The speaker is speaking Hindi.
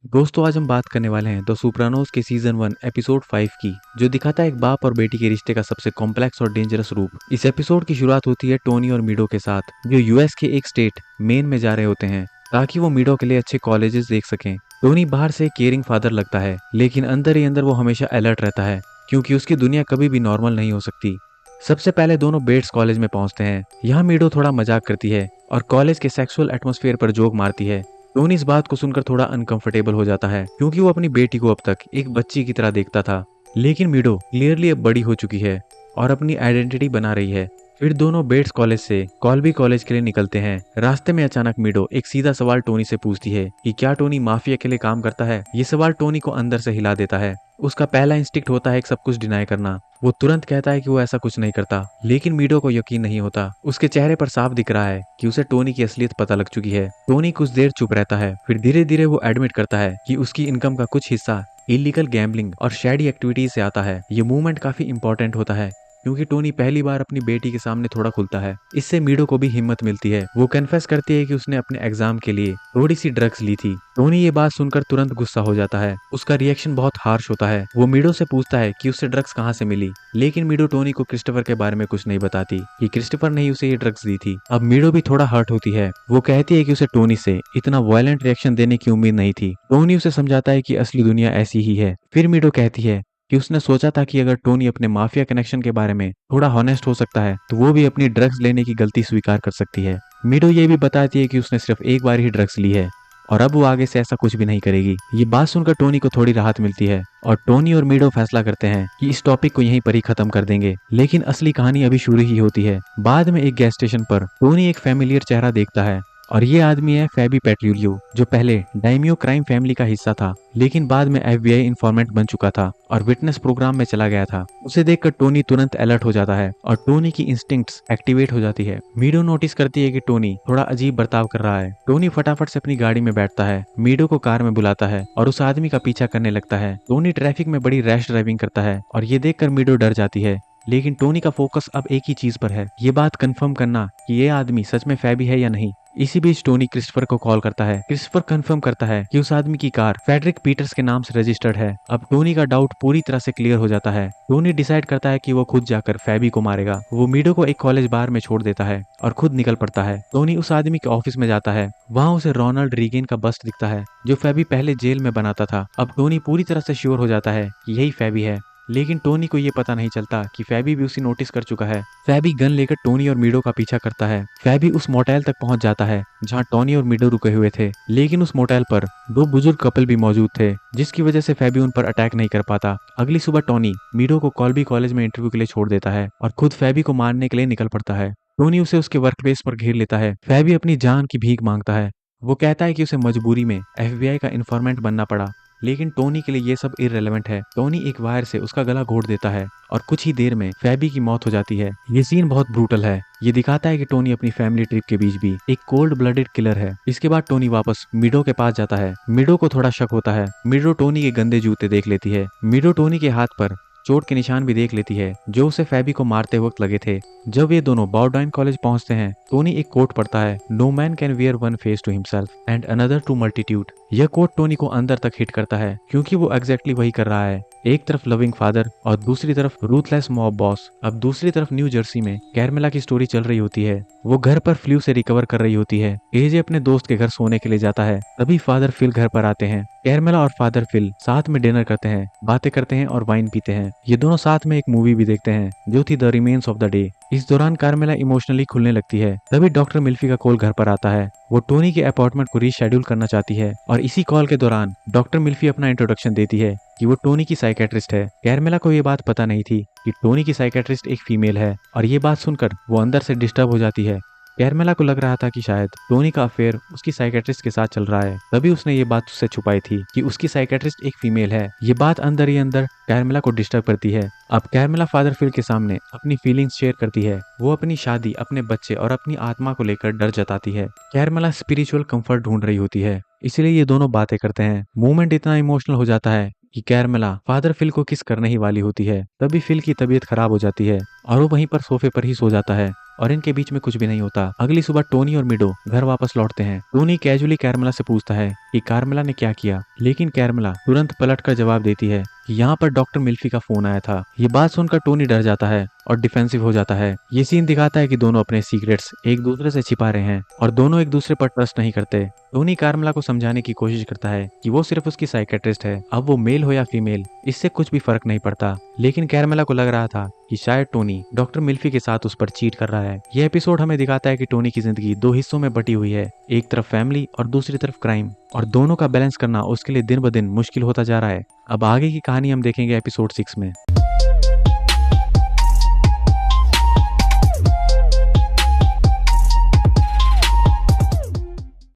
दोस्तों आज हम बात करने वाले हैं द सोpranos के सीजन 1 एपिसोड 5 की, जो दिखाता है एक बाप और बेटी के रिश्ते का सबसे कॉम्प्लेक्स और डेंजरस रूप। इस एपिसोड की शुरुआत होती है टोनी और मीडो के साथ, जो यूएस के एक स्टेट मेन में जा रहे होते हैं ताकि वो मीडो के लिए अच्छे कॉलेजेस देख सकें। टोनी बाहर से केयरिंग फादर लगता है, लेकिन अंदर ही अंदर वो हमेशा अलर्ट रहता है क्योंकि उसकी दुनिया कभी भी नॉर्मल नहीं हो सकती। सबसे पहले दोनों बेट्स कॉलेज में पहुंचते हैं। यहाँ मीडो थोड़ा मजाक करती है और कॉलेज के सेक्सुअल एटमॉस्फेयर पर जोक मारती है। टोनी इस बात को सुनकर थोड़ा अनकंफर्टेबल हो जाता है क्योंकि वो अपनी बेटी को अब तक एक बच्ची की तरह देखता था, लेकिन मीडो क्लियरली अब बड़ी हो चुकी है और अपनी आइडेंटिटी बना रही है। फिर दोनों बेट्स कॉलेज से कॉल्बी कॉलेज के लिए निकलते हैं। रास्ते में अचानक मीडो एक सीधा सवाल टोनी से पूछती है कि क्या टोनी माफिया के लिए काम करता है। ये सवाल टोनी को अंदर से हिला देता है। उसका पहला इंस्टिक्ट होता है सब कुछ डिनाई करना। वो तुरंत कहता है कि वो ऐसा कुछ नहीं करता, लेकिन मीडो को यकीन नहीं होता। उसके चेहरे पर साफ दिख रहा है कि उसे टोनी की असलियत पता लग चुकी है। टोनी कुछ देर चुप रहता है, फिर धीरे धीरे वो एडमिट करता है कि उसकी इनकम का कुछ हिस्सा इलीगल गैम्बलिंग और शैडी एक्टिविटीज से आता है। ये मूवमेंट काफी इंपॉर्टेंट होता है क्योंकि टोनी पहली बार अपनी बेटी के सामने थोड़ा खुलता है। इससे मीडो को भी हिम्मत मिलती है। वो कन्फेस करती है कि उसने अपने एग्जाम के लिए थोड़ी सी ड्रग्स ली थी। टोनी ये बात सुनकर तुरंत गुस्सा हो जाता है। उसका रिएक्शन बहुत हार्श होता है। वो मीडो से पूछता है कि उसे ड्रग्स कहाँ से मिली, लेकिन मीडो टोनी को क्रिस्टोफर के बारे में कुछ नहीं बताती कि क्रिस्टोफर ने ही उसे ये ड्रग्स दी थी। अब मीडो भी थोड़ा हर्ट होती है। वो कहती है कि उसे टोनी से इतना वायलेंट रिएक्शन देने की उम्मीद नहीं थी। टोनी उसे समझाता है कि असली दुनिया ऐसी ही है। फिर मीडो कहती है कि उसने सोचा था कि अगर टोनी अपने माफिया कनेक्शन के बारे में थोड़ा हॉनेस्ट हो सकता है तो वो भी अपनी ड्रग्स लेने की गलती स्वीकार कर सकती है। मीडो ये भी बताती है कि उसने सिर्फ एक बार ही ड्रग्स ली है और अब वो आगे से ऐसा कुछ भी नहीं करेगी। ये बात सुनकर टोनी को थोड़ी राहत मिलती है और टोनी और मीडो फैसला करते हैं कि इस टॉपिक को यहीं पर ही खत्म कर देंगे। लेकिन असली कहानी अभी शुरू ही होती है। बाद में एक गैस स्टेशन पर टोनी एक फैमिलियर चेहरा देखता है और ये आदमी है फेबी पेट्यूलियो, जो पहले डायमियो क्राइम फैमिली का हिस्सा था, लेकिन बाद में एफबीआई इन्फॉर्मेंट बन चुका था और विटनेस प्रोग्राम में चला गया था। उसे देखकर टोनी तुरंत अलर्ट हो जाता है और टोनी की इंस्टिंक्ट्स एक्टिवेट हो जाती है। मीडो नोटिस करती है कि टोनी थोड़ा अजीब बर्ताव कर रहा है। टोनी फटाफट से अपनी गाड़ी में बैठता है, मीडो को कार में बुलाता है और उस आदमी का पीछा करने लगता है। टोनी ट्रैफिक में बड़ी रैश ड्राइविंग करता है और ये देखकर मीडो डर जाती है, लेकिन टोनी का फोकस अब एक ही चीज पर है, ये बात कंफर्म करना कि ये आदमी सच में फेबी है या नहीं। इसी बीच टोनी क्रिस्टोफर को कॉल करता है। क्रिस्टोफर कंफर्म करता है कि उस आदमी की कार फेडरिक पीटर्स के नाम से रजिस्टर्ड है। अब टोनी का डाउट पूरी तरह से क्लियर हो जाता है। टोनी डिसाइड करता है कि वो खुद जाकर फेबी को मारेगा। वो मीडो को एक कॉलेज बार में छोड़ देता है और खुद निकल पड़ता है। टोनी उस आदमी के ऑफिस में जाता है। वहाँ उसे रोनाल्ड रीगेन का बस्ट दिखता है, जो फेबी पहले जेल में बनाता था। अब टोनी पूरी तरह से श्योर हो जाता है कि यही फेबी है, लेकिन टोनी को ये पता नहीं चलता कि फेबी भी उसे नोटिस कर चुका है। फेबी गन लेकर टोनी और मीडो का पीछा करता है। फेबी उस मोटेल तक पहुंच जाता है जहां टोनी और मीडो रुके हुए थे, लेकिन उस मोटेल पर दो बुजुर्ग कपल भी मौजूद थे, जिसकी वजह से फेबी उन पर अटैक नहीं कर पाता। अगली सुबह टोनी मीडो को कॉल्बी कॉलेज में इंटरव्यू के लिए छोड़ देता है और खुद फेबी को मारने के लिए निकल पड़ता है। टोनी उसे उसके वर्क प्लेस पर घेर लेता है। फेबी अपनी जान की भीख मांगता है। वो कहता है कि उसे मजबूरी में एफबीआई का इन्फॉर्मेंट बनना पड़ा, लेकिन टोनी के लिए ये सब इररेलेवेंट है। टोनी एक वायर से उसका गला घोट देता है और कुछ ही देर में फेबी की मौत हो जाती है। ये सीन बहुत ब्रूटल है। ये दिखाता है कि टोनी अपनी फैमिली ट्रिप के बीच भी एक कोल्ड ब्लडेड किलर है। इसके बाद टोनी वापस मीडो के पास जाता है। मीडो को थोड़ा शक होता है। मीडो टोनी के गंदे जूते देख लेती है। मीडो टोनी के हाथ पर चोट के निशान भी देख लेती है, जो उसे फेबी को मारते वक्त लगे थे। जब ये दोनों बाउडाइन कॉलेज पहुंचते हैं, टोनी एक कोट पढ़ता है, no man can wear one face to himself and another to multitude. यह कोट टोनी को अंदर तक हिट करता है क्योंकि वो एग्जैक्टली वही कर रहा है। एक तरफ लविंग फादर और दूसरी तरफ रूथलेस मॉब बॉस। अब दूसरी तरफ न्यू जर्सी में कैरमेला की स्टोरी चल रही होती है। वो घर पर फ्लू से रिकवर कर रही होती है। एजे अपने दोस्त के घर सोने के लिए जाता है, तभी फादर फिल घर पर आते हैं। कैरमेला और फादर फिल साथ में डिनर करते हैं, बातें करते हैं और वाइन पीते हैं। ये दोनों साथ में एक मूवी भी देखते हैं जो थी the remains of the day. इस दौरान कार्मेला इमोशनली खुलने लगती है। तभी डॉक्टर मिल्फी का कॉल घर पर आता है। वो टोनी के अपॉइंटमेंट को रीशेड्यूल करना चाहती है और इसी कॉल के दौरान डॉक्टर मिल्फी अपना इंट्रोडक्शन देती है कि वो टोनी की साइकेट्रिस्ट है। कैरमेला को ये बात पता नहीं थी कि टोनी की साइकेट्रिस्ट एक फीमेल है और ये बात सुनकर वो अंदर से डिस्टर्ब हो जाती है। कैरमेला को लग रहा था कि शायद टोनी का अफेयर उसकी साइकेट्रिस्ट के साथ चल रहा है, तभी उसने ये बात उससे छुपाई थी कि उसकी साइकेट्रिस्ट एक फीमेल है। ये बात अंदर ही अंदर कैरमेला को डिस्टर्ब करती है। अब कैरमेला फादर फिल के सामने अपनी फीलिंग्स शेयर करती है। वो अपनी शादी, अपने बच्चे और अपनी आत्मा को लेकर डर जताती है। कैरमेला स्पिरिचुअल कंफर्ट ढूंढ रही होती है, इसलिए ये दोनों बातें करते हैं। मोमेंट इतना इमोशनल हो जाता है कि कैरमेला फादर फिल को किस करने ही वाली होती है, तभी फिल की तबीयत खराब हो जाती है और वो वहीं पर सोफे पर ही सो जाता है और इनके बीच में कुछ भी नहीं होता। अगली सुबह टोनी और मिडो घर वापस लौटते हैं। टोनी कैजुअली कैरमला से पूछता है कि कार्मेला ने क्या किया, लेकिन कैरमला तुरंत पलट कर जवाब देती है कि यहाँ पर डॉक्टर मिल्फी का फोन आया था। ये बात सुनकर टोनी डर जाता है और डिफेंसिव हो जाता है। ये सीन दिखाता है कि दोनों अपने सीक्रेट्स एक दूसरे से छिपा रहे हैं और दोनों एक दूसरे पर ट्रस्ट नहीं करते। टोनी कार्मेला को समझाने की कोशिश करता है कि वो सिर्फ उसकी साइकेट्रिस्ट है, अब वो मेल हो या फीमेल इससे कुछ भी फर्क नहीं पड़ता। लेकिन कैरमेला को लग रहा था कि शायद टोनी डॉक्टर मिल्फी के साथ उस पर चीट कर रहा है। यह एपिसोड हमें दिखाता है कि टोनी की जिंदगी दो हिस्सों में बटी हुई है, एक तरफ फैमिली और दूसरी तरफ क्राइम, और दोनों का बैलेंस करना उसके लिए दिन ब दिन मुश्किल होता जा रहा है। अब आगे की कहानी हम देखेंगे एपिसोड 6 में।